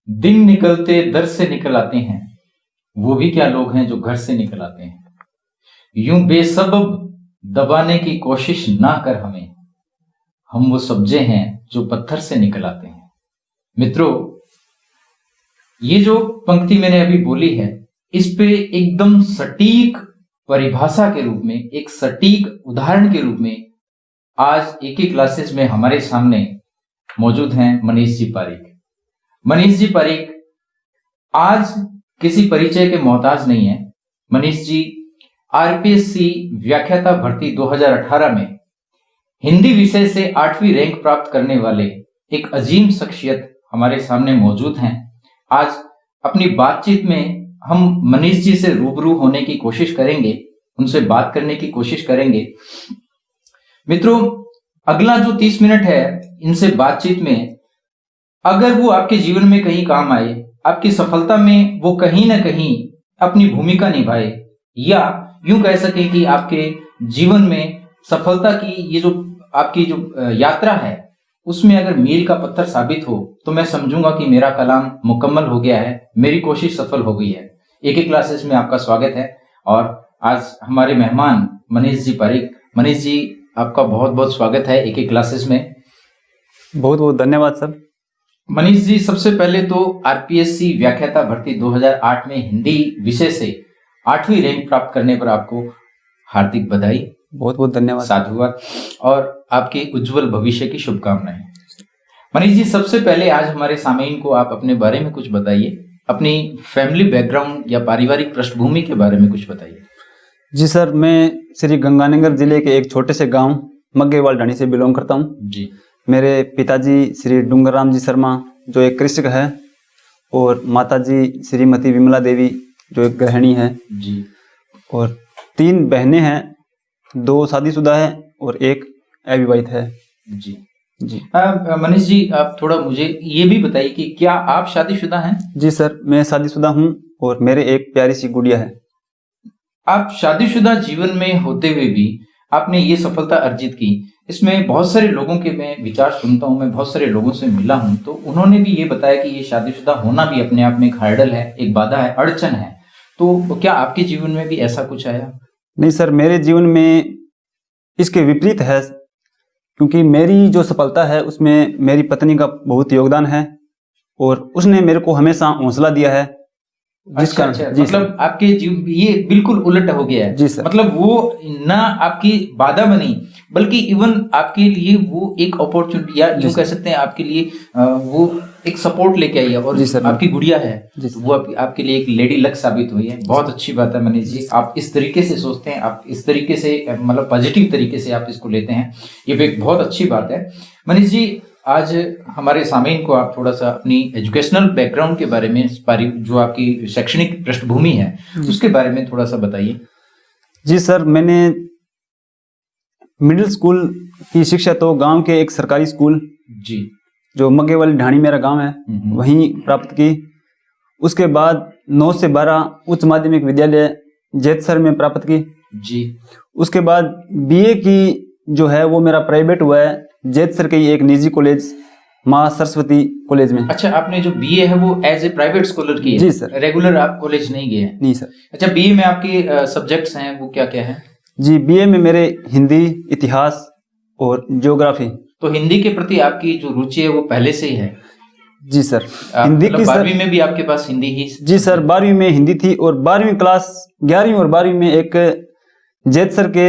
दिन निकलते दर से निकल आते हैं, वो भी क्या लोग हैं जो घर से निकल आते हैं। यूं बेसबब दबाने की कोशिश ना कर हमें, हम वो सब्जे हैं जो पत्थर से निकल आते हैं। मित्रों, ये जो पंक्ति मैंने अभी बोली है, इस पे एकदम सटीक परिभाषा के रूप में, एक सटीक उदाहरण के रूप में आज एक ही क्लासेस में हमारे सामने मौजूद हैं मनीष जी पारीक। मनीष जी पारीक आज किसी परिचय के मोहताज नहीं है। मनीष जी आरपीएससी व्याख्याता भर्ती 2018 में हिंदी विषय से 8वीं रैंक प्राप्त करने वाले एक अजीम शख्सियत हमारे सामने मौजूद हैं। आज अपनी बातचीत में हम मनीष जी से रूबरू होने की कोशिश करेंगे, उनसे बात करने की कोशिश करेंगे। मित्रों, अगला जो 30 मिनट है इनसे बातचीत में, अगर वो आपके जीवन में कहीं काम आए, आपकी सफलता में वो कहीं ना कहीं अपनी भूमिका निभाए, या यूं कह सके कि आपके जीवन में सफलता की ये जो आपकी जो यात्रा है उसमें अगर मील का पत्थर साबित हो, तो मैं समझूंगा कि मेरा कलाम मुकम्मल हो गया है, मेरी कोशिश सफल हो गई है। एक ही क्लासेस में आपका स्वागत है और आज हमारे मेहमान मनीष जी पारीक। मनीष जी, आपका बहुत बहुत स्वागत है एक ही क्लासेस में। बहुत बहुत धन्यवाद सर। मनीष जी, सबसे पहले तो आरपीएससी व्याख्याता भर्ती 2008 में हिंदी विषय से 8वीं रैंक प्राप्त करने पर आपको हार्दिक बधाई, बहुत बहुत धन्यवाद, साधुवाद और आपके उज्जवल भविष्य की शुभकामनाएं। मनीष जी, सबसे पहले आज हमारे सामीन को आप अपने बारे में कुछ बताइए, अपनी फैमिली बैकग्राउंड या पारिवारिक पृष्ठभूमि के बारे में कुछ बताइए। जी सर, मैं श्री गंगानगर जिले के एक छोटे से गांव मग्गेवाल ढाणी से बिलोंग करता हूं। जी। मेरे पिताजी श्री डूंगरराम जी शर्मा जो एक कृषक है, और माताजी श्रीमती विमला देवी जो एक गृहिणी है जी, और 3 बहनें हैं, 2 शादीशुदा है और एक अविवाहित है। जी जी। मनीष जी, आप थोड़ा मुझे ये भी बताइए कि क्या आप शादीशुदा हैं? जी सर, मैं शादीशुदा हूँ और मेरे एक प्यारी सी गुड़िया है। आप शादीशुदा जीवन में होते हुए भी आपने ये सफलता अर्जित की, इसमें बहुत सारे लोगों के मैं विचार सुनता हूँ, मैं बहुत सारे लोगों से मिला हूँ, तो उन्होंने भी ये बताया कि ये शादीशुदा होना भी अपने आप में एक हर्डल है, एक बाधा है, अड़चन है। तो क्या आपके जीवन में भी ऐसा कुछ आया? नहीं सर, मेरे जीवन में इसके विपरीत है, क्योंकि मेरी जो सफलता है उसमें मेरी पत्नी का बहुत योगदान है और उसने मेरे को हमेशा हौसला दिया है। अच्छा, मतलब आपके जीवन ये बिल्कुल उलट हो गया है। जी सर। मतलब वो ना आपकी बाधा बनी, बल्कि इवन आपके लिए वो एक अपॉर्चुनिटी, या यूं कह सकते हैं आपके लिए वो एक सपोर्ट लेके आई है। और जी सर, आपकी गुड़िया है तो वो आपके लिए एक लेडी लक साबित हुई है। बहुत अच्छी बात है मनीष जी, आप इस तरीके से सोचते हैं, आप इस तरीके से मतलब पॉजिटिव तरीके से आप इसको लेते हैं, ये भी एक बहुत अच्छी बात है। मनीष जी, आज हमारे सामीन को आप थोड़ा सा अपनी एजुकेशनल बैकग्राउंड के बारे में, जो आपकी शैक्षणिक पृष्ठभूमि है उसके बारे में थोड़ा सा बताइए। जी सर, मैंने मिडिल स्कूल की शिक्षा तो गांव के एक सरकारी स्कूल, जी, जो मग्गेवाल ढाणी मेरा गांव है, वहीं प्राप्त की। उसके बाद 9 से 12 उच्च माध्यमिक विद्यालय जैतसर में प्राप्त की। जी। उसके बाद बीए की जो है वो मेरा प्राइवेट हुआ है जैतसर के एक निजी कॉलेज माँ सरस्वती कॉलेज में। अच्छा, आपने जो बीए है वो एज ए प्राइवेट स्कॉलर की है? जी सर। रेगुलर आप कॉलेज नहीं गए हैं? नहीं सर। अच्छा, बीए में आपके सब्जेक्ट्स हैं वो क्या क्या है? जी, बीए में मेरे हिंदी, इतिहास और ज्योग्राफी। तो हिंदी के प्रति आपकी जो रुचि है वो पहले से ही है? जी सर। हिंदी की 12वीं में भी आपके पास हिंदी ही? जी सर, 12वीं में हिंदी थी और 12वीं क्लास 11वीं और 12वीं में एक जैतसर के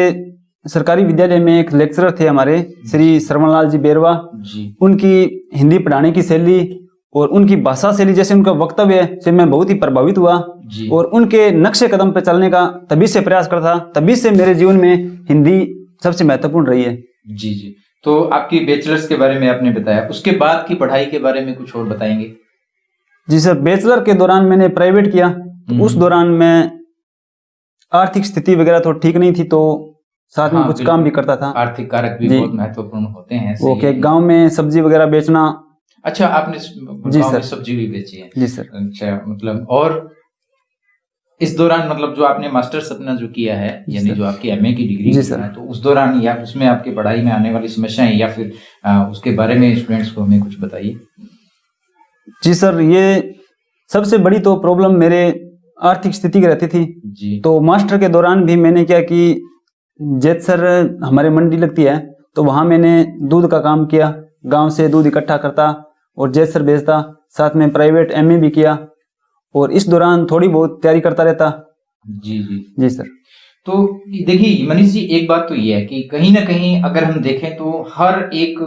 सरकारी विद्यालय में एक लेक्चरर थे हमारे श्री श्रवणलाल जी बेरवा जी। उनकी हिंदी पढ़ाने की शैली और उनकी भाषा शैली, जैसे उनका वक्तव्य है, से मैं बहुत ही प्रभावित हुआ जी। और उनके नक्शे कदम पे चलने का तभी से प्रयास करता, तभी से मेरे जीवन में हिंदी सबसे महत्वपूर्ण रही है। जी जी। तो आपकी बैचलर्स के बारे में आपने बताया, उसके बाद की पढ़ाई के बारे में कुछ और बताएंगे? जी सर, बैचलर के दौरान मैंने प्राइवेट किया, तो उस दौरान मैं आर्थिक स्थिति वगैरह तो ठीक नहीं थी, तो साथ में कुछ काम भी करता था। आर्थिक कारक भी बहुत महत्वपूर्ण होते हैं। वो के गांव में सब्जी वगैरह बेचना। अच्छा, आपने जी गांव सर, में सब्जी भी बेची है? जी सर। अच्छा, मतलब और इस दौरान मतलब जो आपने मास्टर्स अपना जो किया है, यानी जो आपकी एमए की डिग्री है, तो उस दौरान या उसमें आपकी पढ़ाई में आने वाली समस्याएं या फिर उसके बारे में स्टूडेंट्स को हमें कुछ बताइए। जी सर, ये सबसे बड़ी तो प्रॉब्लम मेरे आर्थिक स्थिति की रहती थी जी। तो मास्टर के दौरान भी मैंने क्या कि जैत सर हमारे मंडी लगती है तो वहाँ मैंने दूध का काम किया, गांव से दूध इकट्ठा करता और जैत सर बेचता, साथ में प्राइवेट एमए भी किया और इस दौरान थोड़ी बहुत तैयारी करता रहता। जी जी जी सर। तो देखिए मनीष जी, एक बात तो ये है कि कहीं ना कहीं अगर हम देखें तो हर एक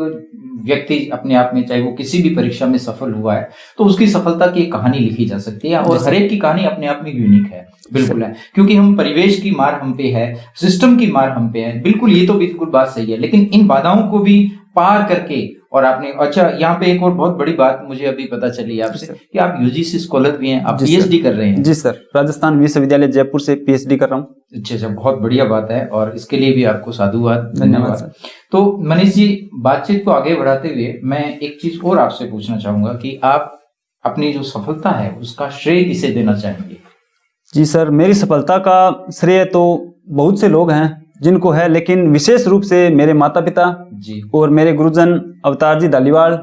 व्यक्ति अपने आप में, चाहे वो किसी भी परीक्षा में सफल हुआ है तो उसकी सफलता की एक कहानी लिखी जा सकती है और हर एक की कहानी अपने आप में यूनिक है। बिल्कुल है, क्योंकि हम परिवेश की मार हम पे है, सिस्टम की मार हम पे है। बिल्कुल, ये तो बिल्कुल बात सही है, लेकिन इन बाधाओं को भी पार करके और आपने, अच्छा यहाँ पे एक और बहुत बड़ी बात मुझे अभी पता चली आपसे कि आप यूजीसी स्कॉलर भी हैं, आप पीएचडी कर रहे हैं। जी सर, राजस्थान विश्वविद्यालय जयपुर से पीएचडी कर रहा हूँ। अच्छा, बहुत बढ़िया बात है और इसके लिए भी आपको साधुवाद, धन्यवाद। तो मनीष जी, बातचीत को आगे बढ़ाते हुए मैं एक चीज और आपसे पूछना चाहूंगा कि आप अपनी जो सफलता है उसका श्रेय किसे देना चाहेंगे? जी सर, मेरी सफलता का श्रेय तो बहुत से लोग हैं जिनको है, लेकिन विशेष रूप से मेरे माता पिता जी और मेरे गुरुजन अवतार जी धालीवाल,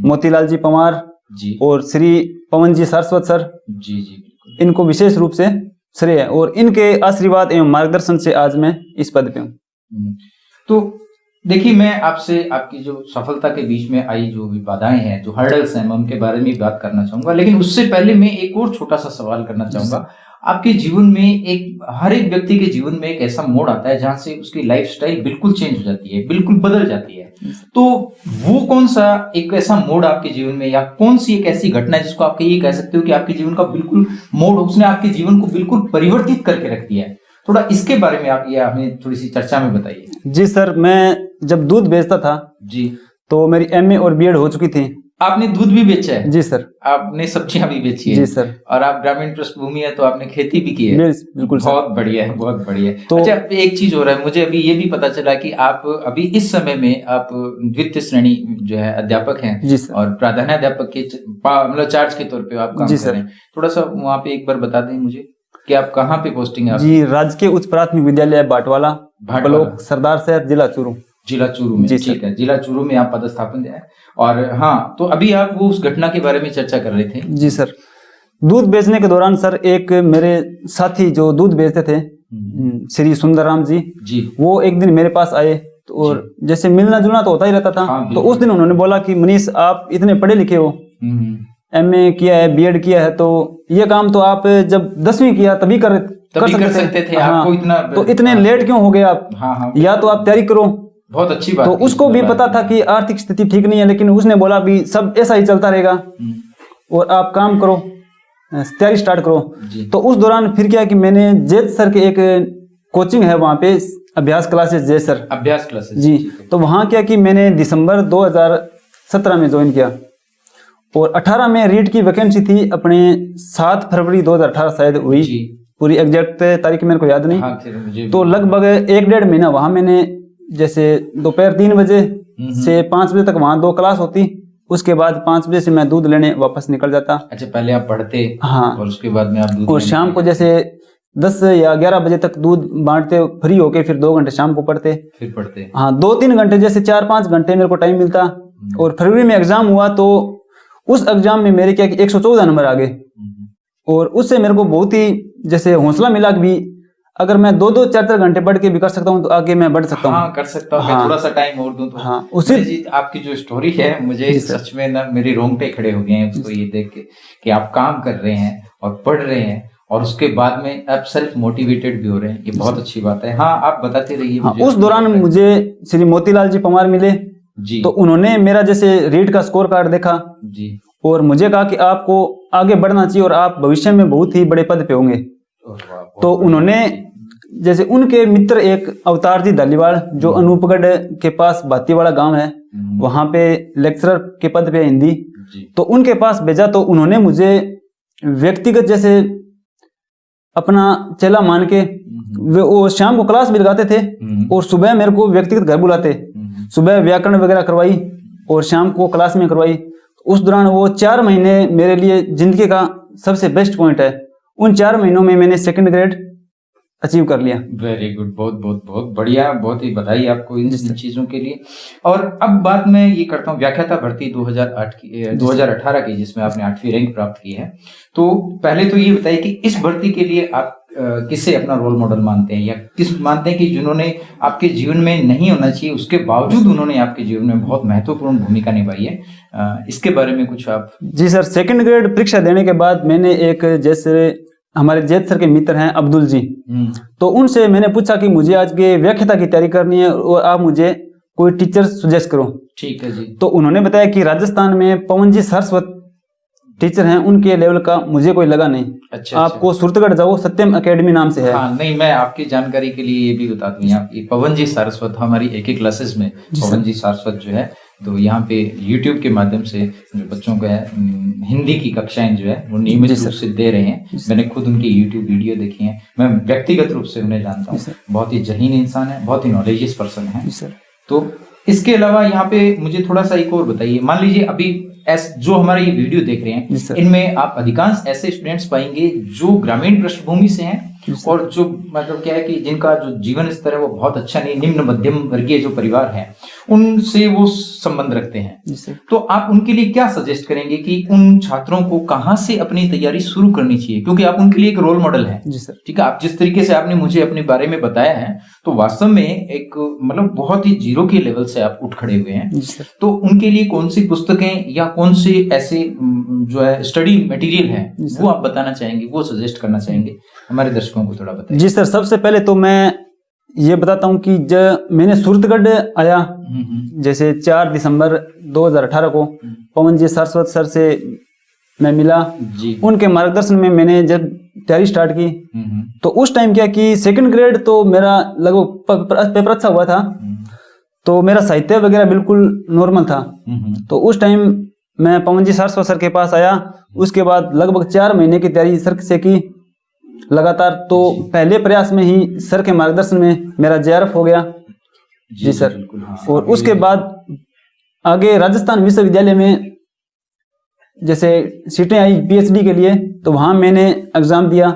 मोतीलाल जी पंवार जी और श्री पवन जी सारस्वत सर, जी जी, इनको विशेष रूप से श्रेय है और इनके आशीर्वाद एवं मार्गदर्शन से आज मैं इस पद पे हूँ। तो देखिए, मैं आपसे आपकी जो सफलता के बीच में आई जो भी बाधाएं हैं, जो हर्डल्स हैं, मैं उनके बारे में बात करना चाहूंगा, लेकिन उससे पहले मैं एक और छोटा सा सवाल करना चाहूंगा। आपके जीवन में हर एक व्यक्ति के जीवन में एक ऐसा मोड़ आता है जहां से उसकी लाइफस्टाइल बिल्कुल चेंज हो जाती है, बिल्कुल बदल जाती है। तो वो कौन सा एक ऐसा मोड़ आपके जीवन में, या कौन सी एक ऐसी घटना है जिसको आप ये कह सकते हो कि आपके जीवन का बिल्कुल मोड़, उसने आपके जीवन को बिल्कुल परिवर्तित करके रख दिया है? थोड़ा इसके बारे में आप ये हमें थोड़ी सी चर्चा में बताइए। जी सर, मैं जब दूध बेचता था जी तो मेरी एमए और बीएड हो चुकी थी। आपने दूध भी बेचा है? जी सर। आपने सब्जियां भी बेची है? जी सर। और आप ग्रामीण पृष्ठभूमि है तो आपने खेती भी की है? बिल्कुल। बहुत बढ़िया है, बहुत बढ़िया है। तो अच्छा, एक चीज हो रहा है, मुझे अभी ये भी पता चला कि आप अभी इस समय में आप द्वितीय श्रेणी जो है अध्यापक हैं। जी सर। और प्राधान्याध्यापक के मतलब चार्ज के तौर पे आप काम कर रहे हैं। थोड़ा सा वहाँ पे एक बार बता दें मुझे कि आप कहाँ पे पोस्टिंग है? जी, राजकीय उच्च प्राथमिक विद्यालय बाटवाला, ब्लॉक सरदार शहर, जिला चूरू। जिला चूरू में? ठीक है, जिला चूरू में आप पदस्थापन है। और हाँ, तो अभी आप वो उस घटना के बारे में चर्चा कर रहे थे। जी सर, दूध बेचने के दौरान सर एक मेरे साथी जो दूध बेचते थे श्री सुंदरराम जी, वो एक दिन मेरे पास आए और जैसे मिलना जुलना तो होता ही रहता था। हाँ, तो उस दिन उन्होंने बोला कि मनीष, आप इतने पढ़े लिखे हो, एमए किया है, बीएड किया है, तो ये काम तो आप जब 10वीं किया तभी कर सकते थे। हाँ, आपको इतना तो इतने लेट क्यों हो गए आप? हाँ, या तो आप तैयारी करो। बहुत अच्छी बात। तो उसको भी पता था कि आर्थिक स्थिति ठीक नहीं है, लेकिन उसने बोला भी सब ऐसा ही चलता रहेगा और आप काम करो, तैयारी स्टार्ट करो। तो उस दौरान फिर क्या कि मैंने जैत सर के एक कोचिंग है वहाँ पे, अभ्यास क्लासेस, जैत सर अभ्यास क्लासेस जी। तो वहाँ क्या कि मैंने दिसंबर 2017 में ज्वाइन किया और 18 में रीट की वैकेंसी थी, अपने 7 फरवरी 2018 शायद हुई, पूरी एग्जैक्ट तारीख मेरे को याद नहीं। हाँ, तो लगभग 1-1.5 महीना वहाँ मैंने, जैसे दोपहर 3 बजे से 5 बजे तक वहाँ 2 क्लास होती, उसके बाद 5 बजे से मैं दूध लेने वापस निकल जाता। अच्छा, पहले आप पढ़ते? हाँ, और उसके बाद में आप दूध, और शाम को जैसे 10 या 11 बजे तक दूध बांटते, फ्री होके फिर 2 घंटे शाम को पढ़ते, फिर पढ़ते। हाँ, 2-3 घंटे, जैसे 4-5 घंटे मेरे को टाइम मिलता। और फरवरी में एग्जाम हुआ तो उस एग्जाम में मेरे क्या कि 114 नंबर आ गए और उससे मेरे को बहुत ही जैसे हौसला मिला कि भी अगर मैं 2-2, 4-4 घंटे पढ़ के भी कर सकता हूँ तो आगे मैं बढ़ सकता हूँ। हाँ, कर सकता हूँ। हाँ, थोड़ा सा टाइम और दूं तो। हाँ, उसी आपकी जो स्टोरी है, मुझे सच में ना मेरे रोंगटे खड़े हो गए हैं उसको ये देख के कि आप काम कर रहे हैं और पढ़ रहे हैं और उसके बाद में आप सेल्फ मोटिवेटेड भी हो रहे हैं। ये बहुत अच्छी बात है। हाँ, आप बताते रहिए। हाँ, उस दौरान मुझे श्री मोतीलाल जी पंवार मिले जी। तो उन्होंने मेरा जैसे रीट का स्कोर कार्ड देखा जी और मुझे कहा कि आपको आगे बढ़ना चाहिए और आप भविष्य में बहुत ही बड़े पद पे होंगे। तो उन्होंने, जैसे उनके मित्र एक अवतार जी धालीवाल जो अनूपगढ़ के पास भातीवाड़ा गांव है, वहां पे लेक्चरर के पद पे हिंदी, तो उनके पास भेजा। तो उन्होंने मुझे व्यक्तिगत जैसे अपना चेला मान के, वो शाम को क्लास भी लगाते थे और सुबह मेरे को व्यक्तिगत घर बुलाते, सुबह व्याकरण वगैरह करवाई और शाम को क्लास में करवाई। उस दौरान वो 4 महीने मेरे लिए जिंदगी का सबसे बेस्ट पॉइंट है। उन 4 महीनों में मैंने 2nd ग्रेड अचीव कर लिया। वेरी गुड, बहुत बहुत बहुत बढ़िया, बहुत ही बधाई आपको इन चीजों के लिए। और अब बात मैं ये करता हूँ व्याख्याता भर्ती 2018 की, जिसमें आपने 8वीं रैंक प्राप्त की है। तो पहले तो ये बताइए कि इस भर्ती के लिए आप किसे अपना रोल मॉडल मानते हैं, या किस मानते हैं कि जिन्होंने आपके जीवन में नहीं होना चाहिए उसके बावजूद उन्होंने आपके जीवन में बहुत महत्वपूर्ण भूमिका निभाई है, इसके बारे में कुछ आप। जी सर, सेकंड ग्रेड परीक्षा देने के बाद मैंने एक, जैसे हमारे जैत सर के मित्र हैं अब्दुल जी, तो उनसे मैंने पूछा कि मुझे आज के व्याख्याता की तैयारी करनी है और आप मुझे कोई टीचर सुजेस्ट करो। ठीक है जी। तो उन्होंने बताया कि राजस्थान में पवन जी सरस्वत टीचर हैं, उनके लेवल का मुझे कोई लगा नहीं। अच्छा, आपको सूरतगढ़ जाओ, सत्यम एकेडमी नाम से है। हाँ, नहीं, मैं आपकी जानकारी के लिए ये भी बता दूं, यहाँ पे पवन जी सारस्वत हमारी एक एक क्लासेस में पवन जी सारस्वत जो है, तो यहाँ पे YouTube के माध्यम से जो बच्चों का हिंदी की कक्षाएं जो है वो नियमित रूप से दे रहे हैं। मैंने खुद उनकी YouTube वीडियो देखी है, मैं व्यक्तिगत रूप से उन्हें जानता हूँ। बहुत ही जहीन इंसान है, बहुत ही नॉलेजियस पर्सन है। तो इसके अलावा यहाँ पे मुझे थोड़ा सा एक और बताइए, मान लीजिए अभी जो हमारे ये वीडियो देख रहे हैं, इनमें आप अधिकांश ऐसे स्टूडेंट्स पाएंगे जो ग्रामीण पृष्ठभूमि से हैं और जो मतलब क्या है कि जिनका जो जीवन स्तर है वो बहुत अच्छा नहीं, निम्न मध्यम वर्गीय जो परिवार है उनसे वो संबंध रखते हैं। तो आप उनके लिए क्या सजेस्ट करेंगे कि उन छात्रों को कहाँ से अपनी तैयारी शुरू करनी चाहिए, क्योंकि आप उनके लिए एक रोल मॉडल हैं। ठीक है, आप जिस तरीके से आपने मुझे अपने बारे में बताया है, तो वास्तव में एक मतलब बहुत ही जीरो के लेवल से आप उठ खड़े हुए हैं। तो उनके लिए कौन सी पुस्तकें या कौन से ऐसे जो है स्टडी मटेरियल है वो आप बताना चाहेंगे, वो सजेस्ट करना चाहेंगे हमारे दर्शकों को, थोड़ा बताइए। जी सर, सबसे पहले तो मैं ये बताता हूँ कि जब मैंने सूरतगढ़ आया, जैसे 4 दिसंबर 2018 को पवन जी सरस्वत सर से मैं मिला जी। उनके मार्गदर्शन में मैंने जब तैयारी स्टार्ट की, तो उस टाइम क्या कि सेकंड ग्रेड तो मेरा लगभग पेपर अच्छा हुआ था, तो मेरा साहित्य वगैरह बिल्कुल नॉर्मल था। तो उस टाइम मैं पवन जी सरस्वत सर के पास आया, उसके बाद लगभग 4 महीने की तैयारी सर से की लगातार। तो पहले प्रयास में ही सर के मार्गदर्शन में मेरा JRF हो गया। जी सर। हाँ, और उसके बाद आगे राजस्थान विश्वविद्यालय में जैसे सीटें आई PhD के लिए, तो वहाँ मैंने एग्ज़ाम दिया,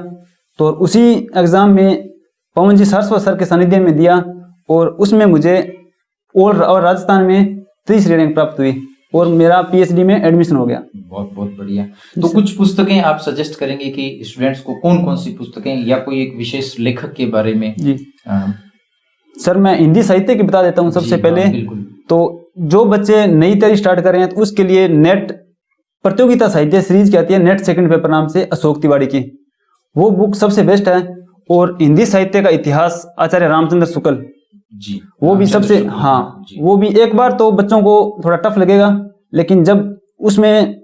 तो उसी एग्ज़ाम में पवन जी सरस्वत सर के सानिध्य में दिया और उसमें मुझे और राजस्थान में 3री रैंक प्राप्त हुई और मेरा PhD में एडमिशन हो गया। बहुत बहुत बढ़िया। तो कुछ पुस्तकें आप सजेस्ट करेंगे कि स्टूडेंट्स को कौन कौन सी पुस्तकें, या कोई एक विशेष लेखक के बारे में? जी सर, मैं हिंदी साहित्य की बता देता हूँ सबसे पहले। तो जो बच्चे नई तैयारी स्टार्ट कर रहे हैं तो उसके लिए नेट प्रतियोगिता साहित्य सीरीज की आती है, नेट सेकंड पेपर नाम से, अशोक तिवारी की, वो बुक सबसे बेस्ट है। और हिंदी साहित्य का इतिहास आचार्य रामचंद्र शुक्ल जी, वो भी सबसे, हाँ वो भी एक बार तो बच्चों को थोड़ा टफ लगेगा, लेकिन जब उसमें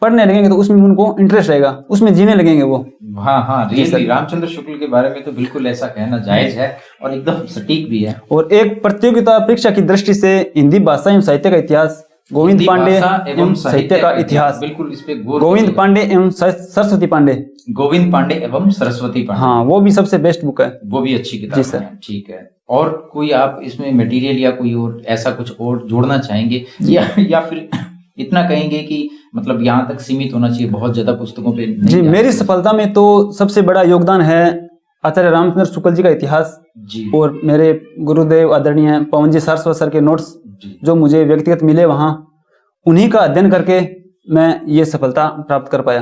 पढ़ने लगेंगे तो उसमें उनको इंटरेस्ट रहेगा, उसमें जीने लगेंगे वो। हाँ, रियली रामचंद्र शुक्ल के बारे में तो बिल्कुल ऐसा कहना जायज है और एकदम सटीक भी है। और एक प्रतियोगिता परीक्षा की दृष्टि से हिंदी भाषा एवं साहित्य का इतिहास, गोविंद पांडे एवं साहित्य का इतिहास, बिल्कुल इस पे गोविंद पांडे एवं सरस्वती पांडे, गोविंद पांडे एवं सरस्वती पांडे, हाँ वो भी सबसे बेस्ट बुक है, वो भी अच्छी किताब है। ठीक है, और कोई आप इसमें मटेरियल या कोई और ऐसा कुछ और जोड़ना चाहेंगे, या फिर इतना कहेंगे कि मतलब यहाँ तक सीमित होना चाहिए, बहुत ज्यादा पुस्तकों पे नहीं? जी, मेरी सफलता में तो सबसे बड़ा योगदान है आचार्य रामचंद्र शुक्ल जी का इतिहास जी, और मेरे गुरुदेव आदरणीय पवन जी सरस्वत सर के नोट्स जो मुझे व्यक्तिगत मिले, वहाँ उन्हीं का अध्ययन करके मैं ये सफलता प्राप्त कर पाया।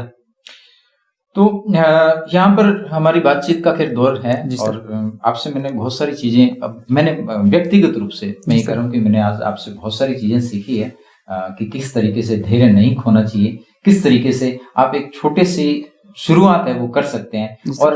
तो यहाँ पर हमारी बातचीत का खैर दौर है और आपसे मैंने बहुत सारी चीजें, अब मैंने व्यक्तिगत रूप से मैं ये कह रहा हूँ कि मैंने आज आपसे बहुत सारी चीजें सीखी है कि किस तरीके से धैर्य नहीं खोना चाहिए, किस तरीके से आप एक छोटे से शुरुआत है वो कर सकते हैं। और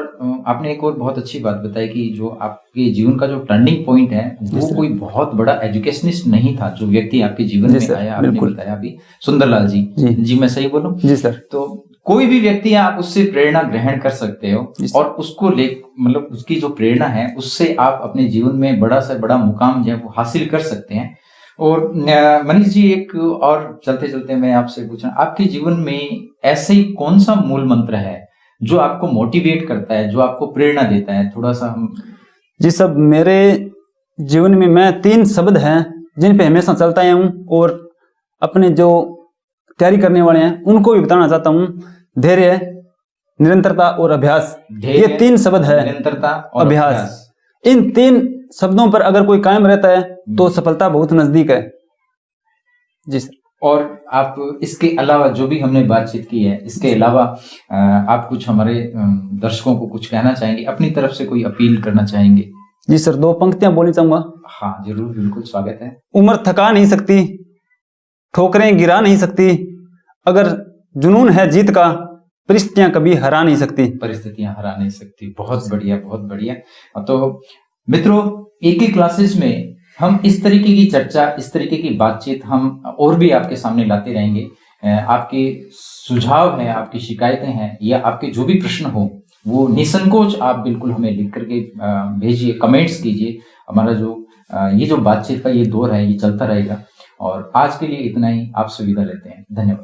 आपने एक और बहुत अच्छी बात बताई कि जो आपके जीवन का जो टर्निंग पॉइंट है वो कोई बहुत बड़ा एजुकेशनिस्ट नहीं था, जो व्यक्ति आपके जीवन में आया, आपने बताया अभी सुंदरलाल जी, मैं सही बोलूं? जी सर। तो कोई भी व्यक्ति है, आप उससे प्रेरणा ग्रहण कर सकते हो और उसको मतलब उसकी जो प्रेरणा है उससे आप अपने जीवन में बड़ा से बड़ा मुकाम जो है वो हासिल कर सकते हैं। और मनीष जी, एक और चलते चलते मैं आपसे पूछना, आपके जीवन में ऐसे ही कौन सा मूल मंत्र है जो आपको मोटिवेट करता है, जो आपको प्रेरणा देता है? थोड़ा सा हम। जी सब, मेरे जीवन में मैं 3 शब्द हैं जिन पे हमेशा चलता आया हूँ और अपने जो तैयारी करने वाले हैं उनको भी बताना चाहता हूँ। धैर्य, निरंतरता और अभ्यास, ध्येय, ये 3 शब्द है। निरंतरता और अभ्यास, इन 3 शब्दों पर अगर कोई कायम रहता है तो सफलता बहुत नजदीक है। जी सर। और आप इसके अलावा जो भी हमने बातचीत की है, इसके अलावा आप कुछ हमारे दर्शकों को कुछ कहना चाहेंगे, अपनी तरफ से कोई अपील करना चाहेंगे? जी सर, 2 पंक्तियां बोलनी चाहूंगा। हाँ जरूर, बिल्कुल, स्वागत है। उम्र थका नहीं सकती, ठोकरें गिरा नहीं सकती, अगर जुनून है जीत का, परिस्थितियां कभी हरा नहीं सकती। परिस्थितियां हरा नहीं सकती। बहुत बढ़िया, बहुत बढ़िया। तो मित्रों, एक ही क्लासेस में हम इस तरीके की चर्चा, इस तरीके की बातचीत हम और भी आपके सामने लाते रहेंगे। आपके सुझाव हैं, आपकी शिकायतें हैं, या आपके जो भी प्रश्न हो वो निसंकोच आप बिल्कुल हमें लिख करके भेजिए, कमेंट्स कीजिए। हमारा जो ये जो बातचीत का ये दौर है ये चलता रहेगा। और आज के लिए इतना ही, आपसे विदा लेते हैं। धन्यवाद।